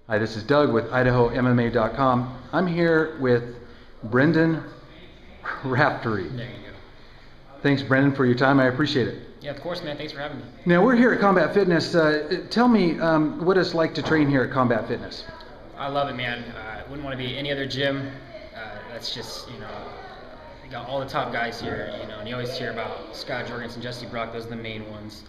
Hi, this is Doug with IdahoMMA.com. I'm here with Brendon Raftery. There you go. Thanks, Brendon, for your time. I appreciate it. Yeah, of course, man. Thanks for having me. Now, we're here at Combat Fitness. Tell me what it's like to train here at Combat Fitness. I love it, man. I wouldn't want to be any other gym. That's just, you got all the top guys here, and you always hear about Scott Jorgensen, Jesse Brock. Those are the main ones.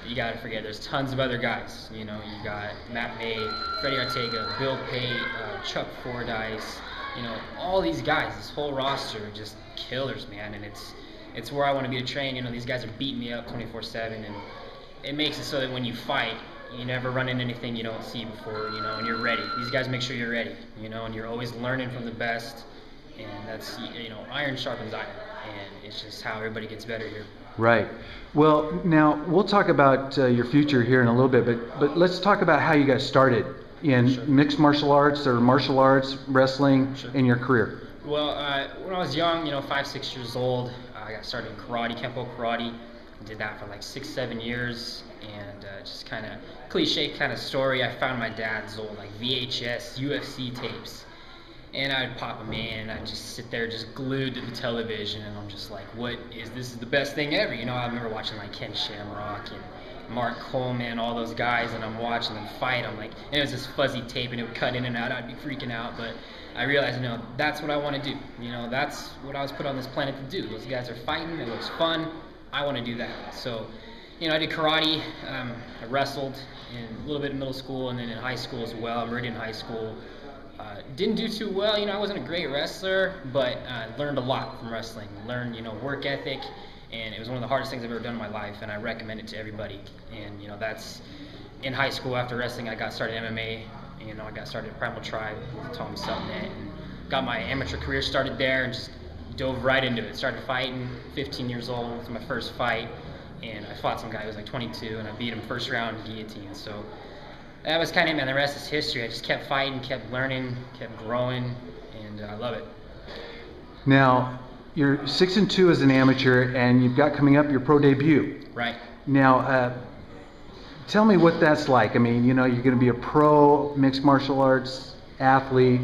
You got to forget, there's tons of other guys. You got Matt May, Freddie Ortega, Bill Pate, Chuck Fordyce, all these guys, this whole roster are just killers, man. And it's where I want to be to train. These guys are beating me up 24/7, and it makes it so that when you fight, you never run into anything you don't see before, and you're ready. These guys make sure you're ready, and you're always learning from the best. And that's, iron sharpens iron, and it's just how everybody gets better here. Right. Well, now we'll talk about your future here in a little bit, but let's talk about how you got started in mixed martial arts or martial arts, wrestling, in your career. Well, when I was young, 5, 6 years old, I got started in karate, Kempo karate. Did that for like 6, 7 years, and just kind of cliche kind of story. I found my dad's old like VHS UFC tapes. And I'd pop them in, and I'd just sit there just glued to the television, and I'm just like, this is the best thing ever. I remember watching like Ken Shamrock and Mark Coleman, all those guys, and I'm watching them fight. I'm like, and it was this fuzzy tape, and it would cut in and out. I'd be freaking out, but I realized, that's what I want to do. That's what I was put on this planet to do. Those guys are fighting, it looks fun. I want to do that. So, I did karate, I wrestled in a little bit in middle school, and then in high school as well, Meridian High School. Didn't do too well, I wasn't a great wrestler, but learned a lot from wrestling. Learned, work ethic, and it was one of the hardest things I've ever done in my life, and I recommend it to everybody. And, that's in high school. After wrestling, I got started MMA. I got started at Primal Tribe with Tom Sutton, and got my amateur career started there, and just dove right into it. Started fighting, 15 years old, it was my first fight, and I fought some guy who was like 22, and I beat him first round guillotine. So that was kind of it, man. The rest is history. I just kept fighting, kept learning, kept growing, and I love it. Now, you're 6-2 as an amateur, and you've got coming up your pro debut. Right. Now, tell me what that's like. I mean, you're going to be a pro mixed martial arts athlete,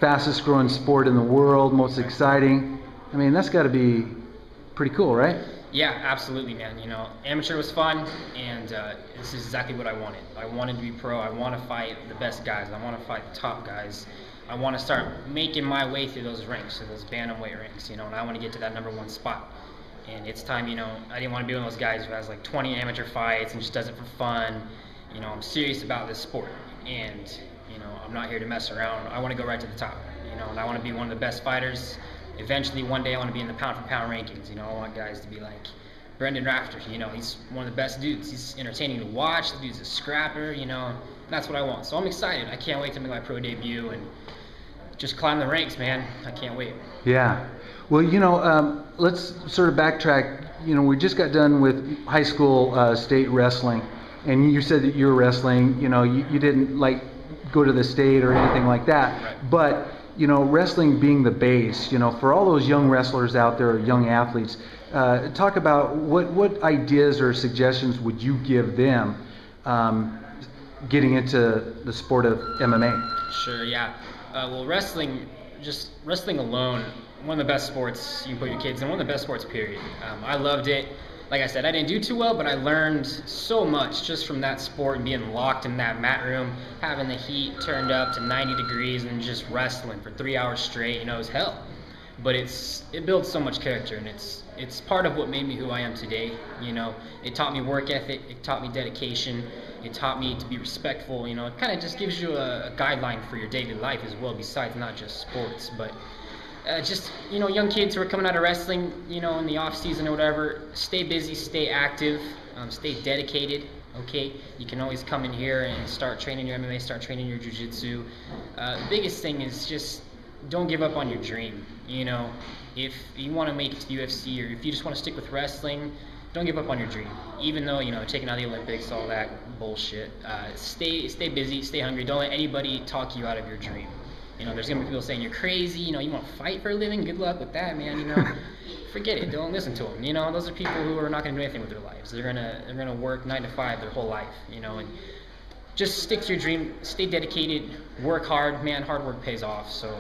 fastest growing sport in the world, most exciting. I mean, that's got to be pretty cool, right? Yeah, absolutely, man. Amateur was fun, and this is exactly what I wanted. I wanted to be pro. I want to fight the best guys. I want to fight the top guys. I want to start making my way through those ranks, through those bantamweight ranks, and I want to get to that number 1 spot. And it's time, I didn't want to be one of those guys who has like 20 amateur fights and just does it for fun. I'm serious about this sport, and, I'm not here to mess around. I want to go right to the top, and I want to be one of the best fighters. Eventually, one day, I want to be in the pound-for-pound rankings. I want guys to be like Brendon Raftery. He's one of the best dudes. He's entertaining to watch. The dude's a scrapper. That's what I want. So I'm excited. I can't wait to make my pro debut and just climb the ranks, man. I can't wait. Yeah. Well, let's sort of backtrack. We just got done with high school state wrestling, and you said that you were wrestling. You didn't like go to the state or anything like that, right. But wrestling being the base, for all those young wrestlers out there, young athletes, talk about what ideas or suggestions would you give them getting into the sport of MMA? Sure, yeah. Well, wrestling alone, one of the best sports you can put your kids in, one of the best sports, period. I loved it. Like I said, I didn't do too well, but I learned so much just from that sport and being locked in that mat room, having the heat turned up to 90 degrees and just wrestling for 3 hours straight. It was hell. But it builds so much character, and it's part of what made me who I am today. It taught me work ethic, it taught me dedication, it taught me to be respectful. It kind of just gives you a guideline for your daily life as well, besides not just sports. But young kids who are coming out of wrestling, in the off season or whatever, stay busy, stay active, stay dedicated. Okay, you can always come in here and start training your MMA, start training your jiu-jitsu. The biggest thing is just don't give up on your dream. If you want to make it to the UFC, or if you just want to stick with wrestling, don't give up on your dream. Even though, taking out the Olympics, all that bullshit. Stay busy, stay hungry. Don't let anybody talk you out of your dream. There's going to be people saying you're crazy, you want to fight for a living? Good luck with that, man, Forget it. Don't listen to them. Those are people who are not going to do anything with their lives. They're going to work 9 to 5 their whole life, and just stick to your dream, stay dedicated, work hard. Man, hard work pays off. So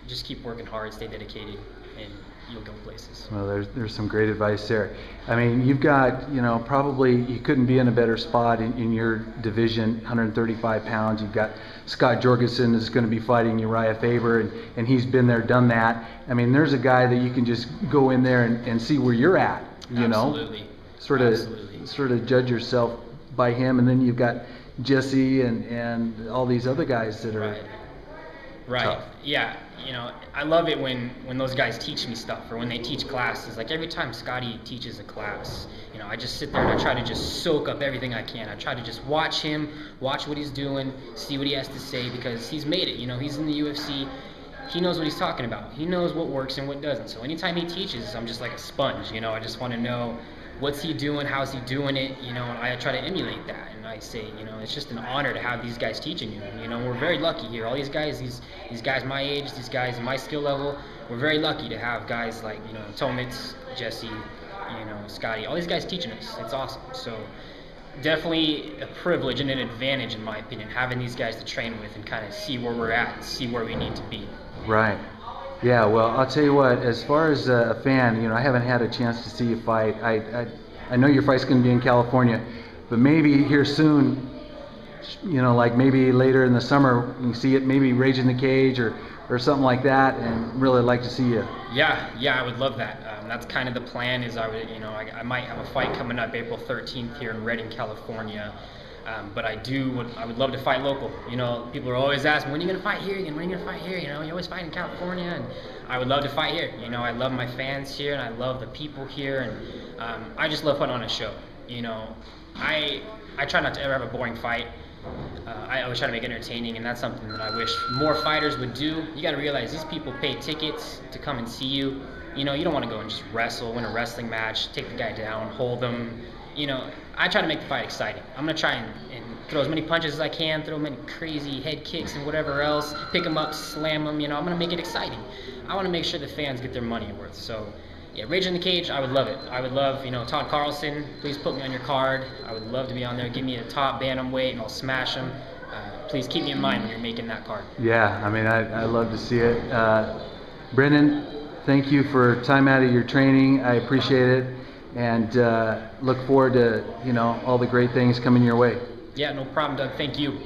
just keep working hard, stay dedicated, and you'll go places. Well, there's some great advice there. I mean, you've got, probably you couldn't be in a better spot in your division, 135 pounds. You've got Scott Jorgensen is going to be fighting Uriah Faber, and he's been there, done that. I mean, there's a guy that you can just go in there and see where you're at, Absolutely. Sort of judge yourself by him, and then you've got Jesse and all these other guys that are right. tough. Yeah, I love it when those guys teach me stuff, or when they teach classes. Like every time Scotty teaches a class, I just sit there and I try to just soak up everything I can. I try to just watch him, watch what he's doing, see what he has to say, because he's made it. He's in the UFC. He knows what he's talking about. He knows what works and what doesn't. So anytime he teaches, I'm just like a sponge. I just want to know what's he doing, how's he doing it, and I try to emulate that. And I say, it's just an honor to have these guys teaching you. We're very lucky here. All these guys, these guys my age, these guys my skill level, we're very lucky to have guys like, Tomitz, Jesse, Scotty, all these guys teaching us. It's awesome. So definitely a privilege and an advantage, in my opinion, having these guys to train with and kind of see where we're at and see where we need to be. Right. Yeah, well, I'll tell you what, as far as a fan, I haven't had a chance to see you fight. I know your fight's going to be in California, but maybe here soon, like maybe later in the summer, you can see it, maybe Rage in the Cage or something like that, and really like to see you. Yeah, I would love that. That's kind of the plan. Is I would, I might have a fight coming up April 13th here in Redding, California. But I would love to fight local. People are always asking, when are you going to fight here again? When are you going to fight here? You always fight in California, and I would love to fight here. I love my fans here, and I love the people here, and I just love putting on a show. I try not to ever have a boring fight. I always try to make it entertaining, and that's something that I wish more fighters would do. You got to realize these people pay tickets to come and see you. You don't want to go and just win a wrestling match, take the guy down, hold him. I try to make the fight exciting. I'm going to try and throw as many punches as I can, throw many crazy head kicks and whatever else, pick them up, slam them. I'm going to make it exciting. I want to make sure the fans get their money worth. So, yeah, Rage in the Cage, I would love it. I would love, Todd Carlson, please put me on your card. I would love to be on there. Give me a top bantamweight, and I'll smash them. Please keep me in mind when you're making that card. Yeah, I mean, I love to see it. Brendon, thank you for time out of your training. I appreciate it. And look forward to all the great things coming your way. Yeah, no problem, Doug. Thank you.